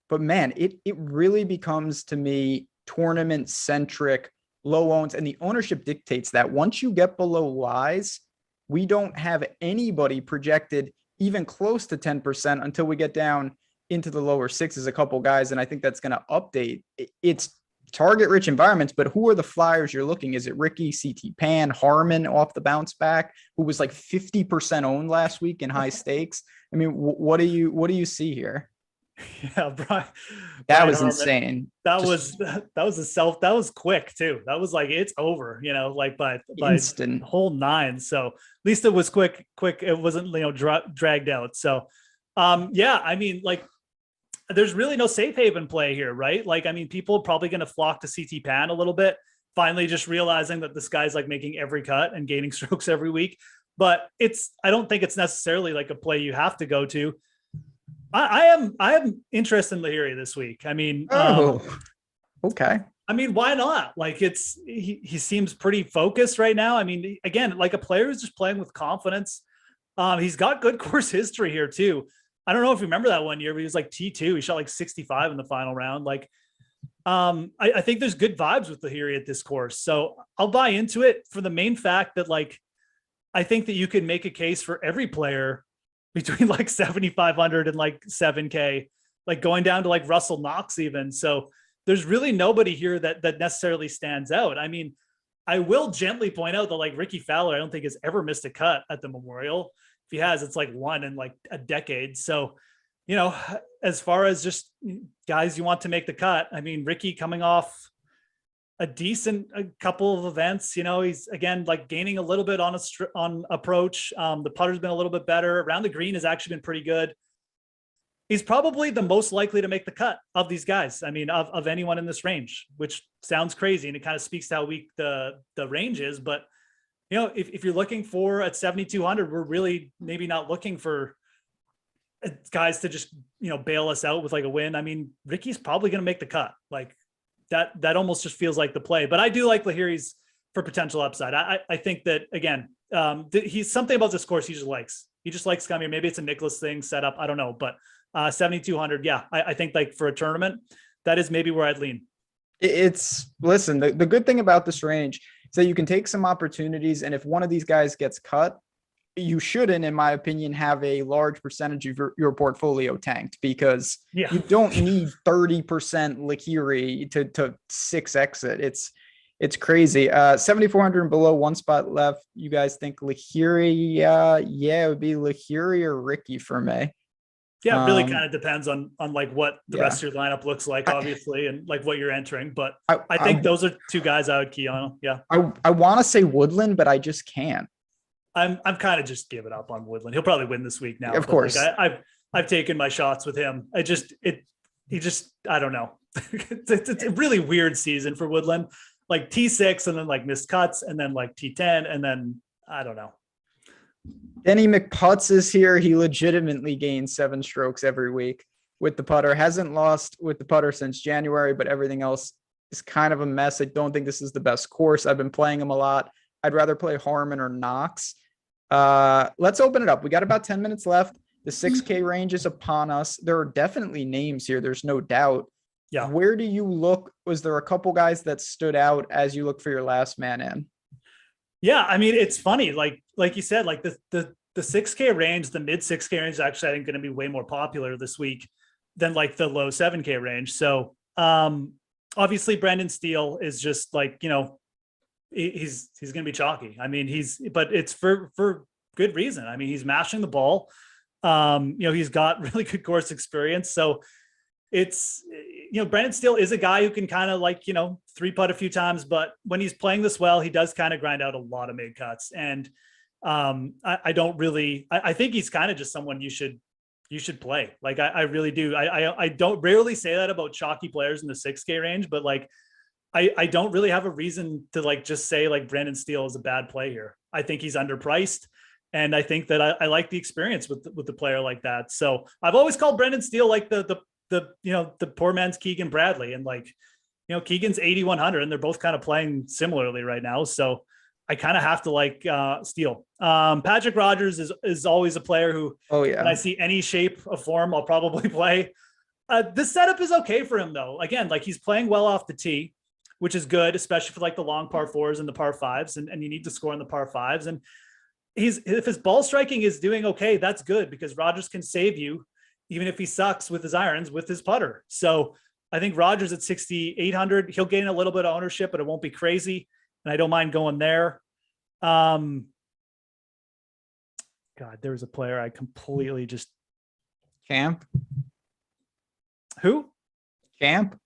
But man, it really becomes, to me, tournament centric, low owns, and the ownership dictates that once you get below Wise, we don't have anybody projected even close to 10% until we get down into the lower sixes, a couple guys. And I think that's going to update. It's target rich environments, but who are the flyers you're looking? Is it Ricky, CT Pan, Harmon off the bounce back, who was like 50% owned last week in high stakes? I mean, what do you see here? Yeah, Brian, that was insane. That was quick too. That was like, it's over, like by instant whole 9. So at least it was quick. It wasn't, dragged out. So I mean, like, there's really no safe haven play here, right? Like, I mean, people are probably going to flock to CT Pan a little bit, finally just realizing that this guy's like making every cut and gaining strokes every week. But I don't think it's necessarily like a play you have to go to. I am interested in Lahiri this week. I mean, okay. I mean, why not? Like, he seems pretty focused right now. I mean, again, like a player who's just playing with confidence. He's got good course history here too. I don't know if you remember that one year, but he was like T2. He shot like 65 in the final round. Like, I think there's good vibes with Lahiri at this course. So I'll buy into it for the main fact that, like, I think that you can make a case for every player between like 7,500 and like 7K, like going down to like Russell Knox even. So there's really nobody here that necessarily stands out. I mean, I will gently point out that like Ricky Fowler, I don't think has ever missed a cut at the Memorial. If he has, it's like one in like a decade. So, as far as just guys you want to make the cut, I mean, Ricky coming off a couple of events, he's again, like gaining a little bit on approach. The putter's been a little bit better. Around the green has actually been pretty good. He's probably the most likely to make the cut of these guys. I mean, of anyone in this range, which sounds crazy. And it kind of speaks to how weak the range is. But, if you're looking for at 7,200, we're really maybe not looking for guys to just, bail us out with like a win. I mean, Ricky's probably going to make the cut. Like, that almost just feels like the play, but I do like Lahiri's for potential upside. I think that, again, he's something about this course he just likes. He just likes coming. Maybe it's a Nicholas thing set up. I don't know, but 7,200. Yeah. I think like for a tournament, that is maybe where I'd lean. Listen, the good thing about this range is that you can take some opportunities. And if one of these guys gets cut, you shouldn't, in my opinion, have a large percentage of your portfolio tanked, because you don't need 30% Lahiri to 6x it. It's crazy. 7,400 and below, one spot left. You guys think Lahiri? Yeah, it would be Lahiri or Ricky for me. Yeah, it really kind of depends on like what the yeah. rest of your lineup looks like, obviously, and like what you're entering. But I think those are two guys I would key on. Yeah. I want to say Woodland, but I just can't. I'm kind of just giving up on Woodland. He'll probably win this week now. Of course. Like I've taken my shots with him. I don't know. It's a really weird season for Woodland. Like T6 and then like missed cuts and then like T10 and then I don't know. Denny McPutts is here. He legitimately gains 7 strokes every week with the putter. Hasn't lost with the putter since January, but everything else is kind of a mess. I don't think this is the best course. I've been playing him a lot. I'd rather play Harmon or Knox. Let's open it up. We got about 10 minutes left. The 6K range is upon us. There are definitely names here. There's no doubt. Yeah. Where do you look? Was there a couple guys that stood out as you look for your last man in? Yeah. I mean, it's funny. Like you said, like the 6K range, the mid 6K range is actually, I think, going to be way more popular this week than like the low 7K range. So obviously Brendan Steele is just like, you know, he's going to be chalky. I mean, but it's for good reason. I mean, he's mashing the ball. You know, he's got really good course experience. So it's, you know, Brendan Steele is a guy who can kind of like, you know, 3-putt a few times, but when he's playing this well, he does kind of grind out a lot of mid cuts. And I think he's kind of just someone you should play. Like, I really do. I don't rarely say that about chalky players in the 6K range, but like, I don't really have a reason to like, just say like Brendan Steele is a bad play here. I think he's underpriced. And I think that I like the experience with the player like that. So I've always called Brendan Steele like the you know, the poor man's Keegan Bradley, and like, you know, Keegan's 8,100 and they're both kind of playing similarly right now. So I kind of have to like Steele. Patrick Rogers is always a player who, when I see any shape of form, I'll probably play. This setup is okay for him though. Again, like he's playing well off the tee, which is good, especially for like the long par 4s and the par 5s, and you need to score on the par 5s. And if his ball striking is doing okay, that's good because Rogers can save you even if he sucks with his irons with his putter. So I think Rogers at 6,800, he'll gain a little bit of ownership, but it won't be crazy. And I don't mind going there. God, there was a player I completely just. Champ. Who? Champ.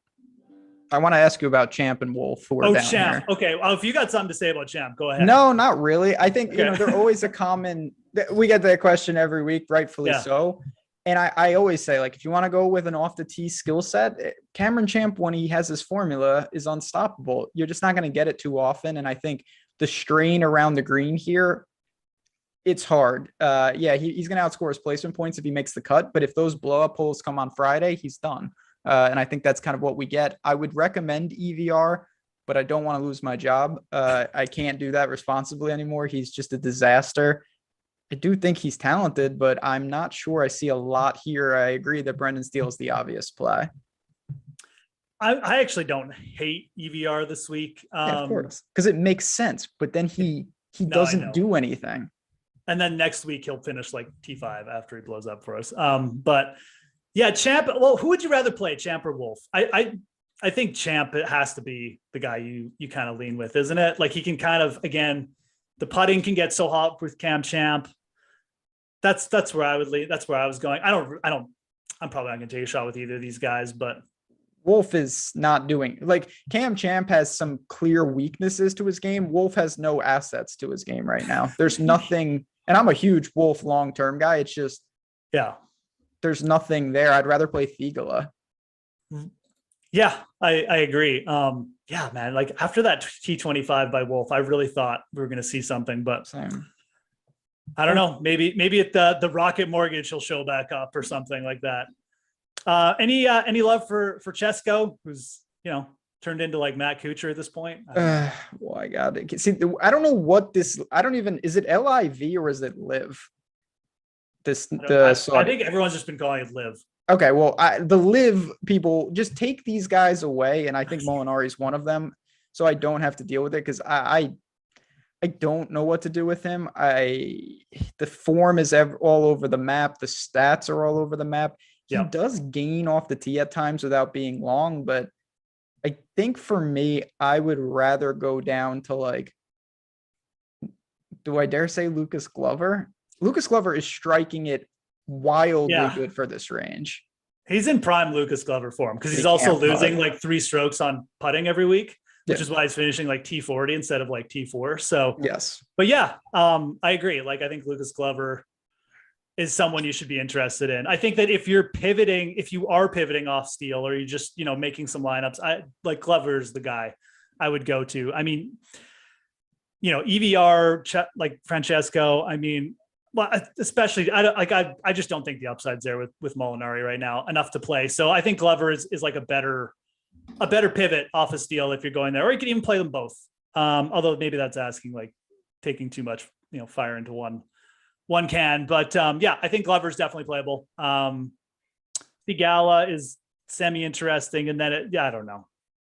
I want to ask you about Champ and Wolf. Who are down Champ. here. Okay. Well, if you got something to say about Champ, go ahead. No, not really. I think, you know, they're always a common, we get that question every week, rightfully so. And I always say, like, if you want to go with an off the tee skill set, Cameron Champ, when he has his formula, is unstoppable. You're just not going to get it too often. And I think the strain around the green here, it's hard. He's going to outscore his placement points if he makes the cut. But if those blow up holes come on Friday, he's done. And I think that's kind of what we get. I would recommend EVR, but I don't want to lose my job. I can't do that responsibly anymore. He's just a disaster. I do think he's talented, but I'm not sure I see a lot here. I agree that Brendan Steele is the obvious play. I actually don't hate EVR this week. Of course, because it makes sense, but then he doesn't do anything. And then next week he'll finish like T5 after he blows up for us. But yeah, Champ. Well, who would you rather play, Champ or Wolf? I think Champ, it has to be the guy you kind of lean with, isn't it? Like he can kind of, again, the putting can get so hot with Cam Champ. That's where I would lean. That's where I was going. I'm probably not going to take a shot with either of these guys, but Wolf is not doing, like, Cam Champ has some clear weaknesses to his game. Wolf has no assets to his game right now. There's nothing, and I'm a huge Wolf long-term guy. It's just, there's nothing there. I'd rather play Thigala. Yeah, I agree. Yeah, man, like after that T25 by Wolf, I really thought we were going to see something, but Same. I don't know. Maybe at the Rocket Mortgage he'll show back up or something like that. Any love for Chesko, who's, you know, turned into like Matt Kuchar at this point? Well, I got it. See, I don't know what this. I don't even. Is it LIV or is it Live? I think everyone's just been calling it Live. Okay, well, the Live people just take these guys away, and I think Molinari is one of them, so I don't have to deal with it because I don't know what to do with him. The form is all over the map. The stats are all over the map. He does gain off the tee at times without being long, but I think for me, I would rather go down to like, do I dare say Lucas Glover? Lucas Glover is striking it wildly good for this range. He's in prime Lucas Glover form because he's He also can't losing putt. like 3 strokes on putting every week, which Yeah. is why he's finishing like T40 instead of like T4. So, Yes. but yeah, I agree. Like, I think Lucas Glover is someone you should be interested in. I think that if you are pivoting off Steele, or you just, making some lineups, like Glover's the guy I would go to. I mean, EVR, like Francesco, I mean, well, especially I just don't think the upside's there with Molinari right now enough to play. So I think Glover is like a better pivot off of Steele if you're going there, or you could even play them both. Although maybe that's asking, like, taking too much, fire into one can. But yeah, I think Glover's definitely playable. Thigala is semi-interesting, and then I don't know.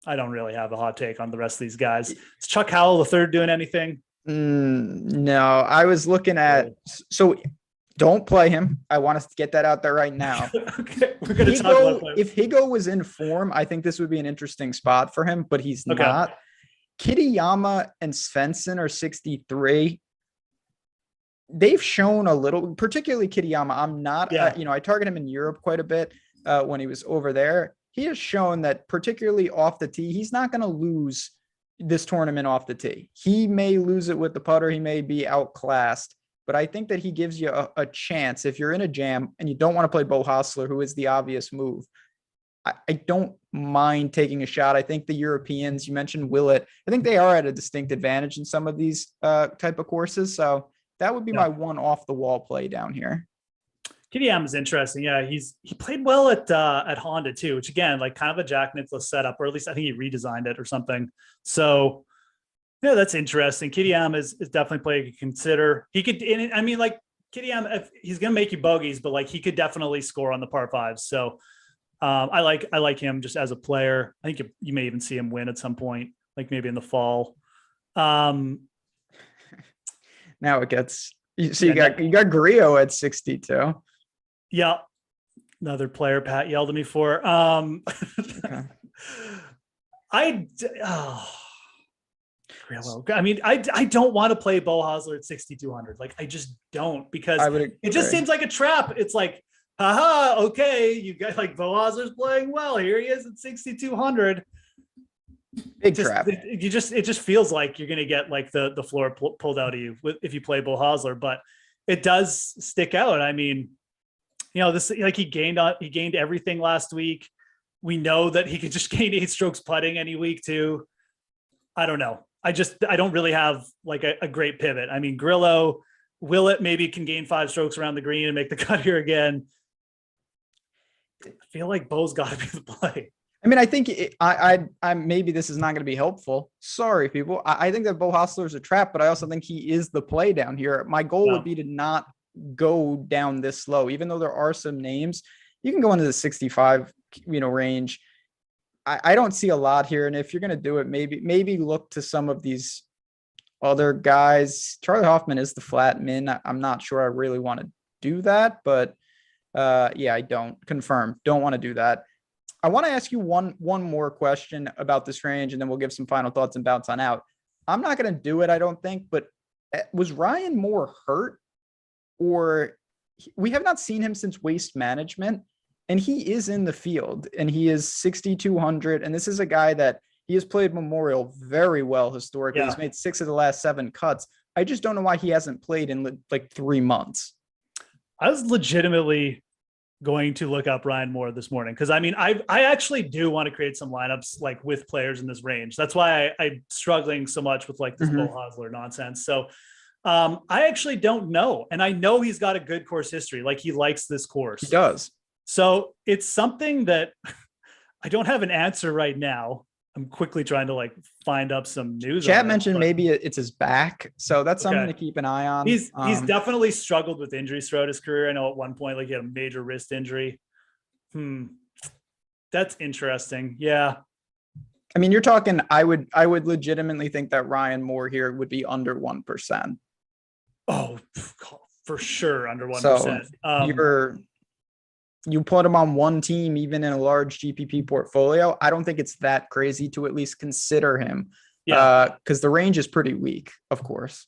I don't really have a hot take on the rest of these guys. Is Chuck Howell the third doing anything? No, I was looking at, so don't play him. I want us to get that out there right now. Okay, we're going to talk about players. If Higo was in form, I think this would be an interesting spot for him, but he's not. Kitayama and Svensson are 63. They've shown a little, particularly Kitayama. I'm not, I target him in Europe quite a bit when he was over there. He has shown that, particularly off the tee, he's not going to lose this tournament off the tee. He may lose it with the putter. He may be outclassed, but I think that he gives you a chance. If you're in a jam and you don't want to play Bo Hostler, who is the obvious move, I don't mind taking a shot. I think the Europeans, you mentioned Willett, I think they are at a distinct advantage in some of these type of courses. So that would be my one off the wall play down here. Kitayama is interesting. Yeah, he played well at Honda too, which again, like kind of a Jack Nicklaus setup, or at least I think he redesigned it or something. So yeah, that's interesting. Kitayama is definitely play to consider. He could, I mean, like Kitayama, he's gonna make you bogeys, but like he could definitely score on the par fives. So I like him just as a player. I think you may even see him win at some point, like maybe in the fall. Now it gets, so you got Grillo at 62. Yeah. Another player Pat yelled at me for. Okay. I mean, I don't want to play Bo Hosler at 6,200. Like, I just don't, because it just seems like a trap. It's like, haha, okay, you guys, like, Bo Hosler's playing well. Here he is at 6,200. Big trap. It just feels like you're going to get like the floor pulled out of you if you play Bo Hosler, but it does stick out. I mean, this, like, he gained everything last week. We know that he could just gain 8 strokes putting any week too. I don't know. I don't really have like a great pivot. I mean, Grillo, Willett maybe can gain 5 strokes around the green and make the cut here again. I feel like Bo's got to be the play. I mean, I think I maybe this is not going to be helpful. Sorry, people. I think that Bo Hostler is a trap, but I also think he is the play down here. My goal would be to not go down this low, even though there are some names. You can go into the 65, range. I don't see a lot here. And if you're going to do it, maybe look to some of these other guys. Charlie Hoffman is the flat min. I'm not sure I really want to do that, but I don't want to do that. I want to ask you one more question about this range, and then we'll give some final thoughts and bounce on out. I'm not going to do it, I don't think, but was Ryan Moore hurt? Or we have not seen him since Waste Management, and he is in the field, and he is 6,200. And this is a guy that he has played Memorial very well historically. He's made 6 of the last 7 cuts. I just don't know why he hasn't played in like 3 months. I was legitimately going to look up Ryan Moore this morning, because I mean, I actually do want to create some lineups like with players in this range. That's why I'm struggling so much with like this Bo Hosler nonsense. So I actually don't know. And I know he's got a good course history. Like, he likes this course. He does. So it's something that I don't have an answer right now. I'm quickly trying to like find up some news. Chat mentioned maybe it's his back. So that's something to keep an eye on. He's definitely struggled with injuries throughout his career. I know at one point, like, he had a major wrist injury. That's interesting. Yeah. I mean, you're talking, I would legitimately think that Ryan Moore here would be under 1%. Oh, for sure. Under 1%. So you put him on one team, even in a large GPP portfolio, I don't think it's that crazy to at least consider him. Yeah. Because the range is pretty weak, of course.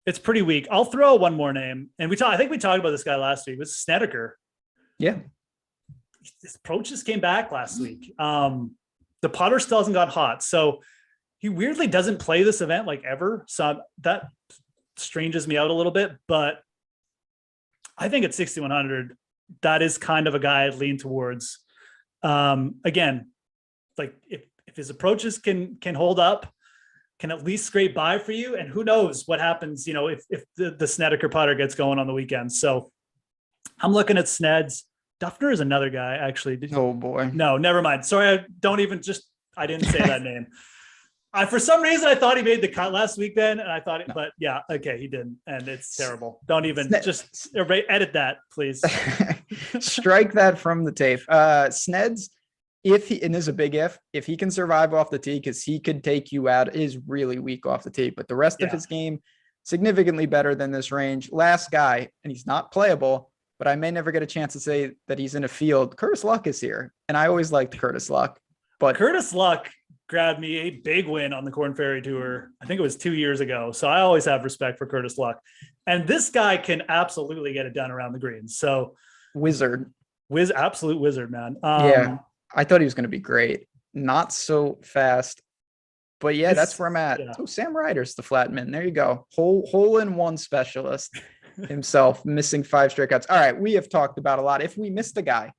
It's pretty weak. I'll throw one more name. And I think we talked about this guy last week. It was Snedeker. Yeah. His approaches came back last week. The putter still hasn't got hot. So he weirdly doesn't play this event like ever. So that stranges me out a little bit. But I think at 6,100, that is kind of a guy I'd lean towards. Again, like if his approaches can hold up, can at least scrape by for you. And who knows what happens, if the Snedeker putter gets going on the weekend. So I'm looking at Sneds. Duffner is another guy, actually. Oh boy. No, never mind. Sorry. I didn't say that name. For some reason, I thought he made the cut last week then. And I thought, no. But yeah, okay, he didn't. And it's terrible. Don't even just edit that, please. Strike that from the tape. Sneds, and this is a big if he can survive off the tee, because he could take you out, is really weak off the tee. But the rest of his game, significantly better than this range. Last guy, and he's not playable, but I may never get a chance to say that he's in a field. Curtis Luck is here. And I always liked Curtis Luck. But Curtis Luck grabbed me a big win on the Corn Ferry Tour. I think it was 2 years ago. So I always have respect for Curtis Luck. And this guy can absolutely get it done around the greens. So absolute wizard, man. Yeah, I thought he was going to be great. Not so fast. But yeah, that's where I'm at. Yeah. So Sam Ryder's the flatman. There you go. Hole in one specialist himself, missing 5 strikeouts. All right, we have talked about a lot. If we missed a guy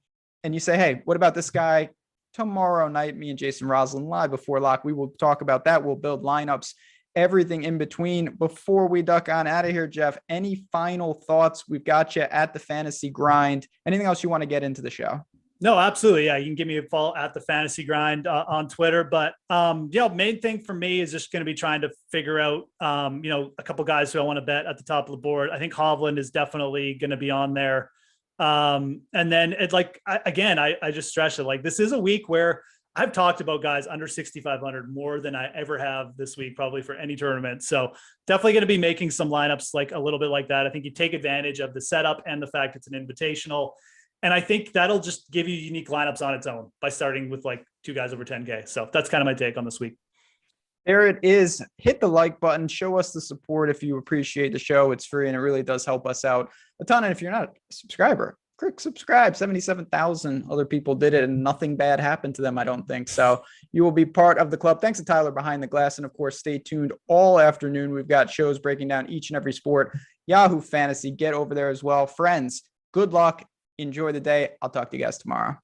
and you say, hey, what about this guy? Tomorrow night, me and Jason Roslin live before lock, we will talk about that. We'll build lineups, everything in between. Before we duck on out of here, Geoff, any final thoughts? We've got you at the fantasy grind. Anything else you want to get into the show? No, absolutely. Yeah, you can give me a follow at the fantasy grind on Twitter. But main thing for me is just going to be trying to figure out, a couple guys who I want to bet at the top of the board. I think Hovland is definitely going to be on there. And then I just stress it. Like, this is a week where I've talked about guys under 6,500 more than I ever have this week, probably for any tournament. So definitely going to be making some lineups like a little bit like that. I think you take advantage of the setup and the fact it's an invitational. And I think that'll just give you unique lineups on its own by starting with like 2 guys over 10K. So that's kind of my take on this week. There it is. Hit the like button. Show us the support if you appreciate the show. It's free and it really does help us out a ton. And if you're not a subscriber, click subscribe. 77,000 other people did it and nothing bad happened to them, I don't think. So you will be part of the club. Thanks to Tyler behind the glass. And of course, stay tuned all afternoon. We've got shows breaking down each and every sport. Yahoo Fantasy, get over there as well. Friends, good luck. Enjoy the day. I'll talk to you guys tomorrow.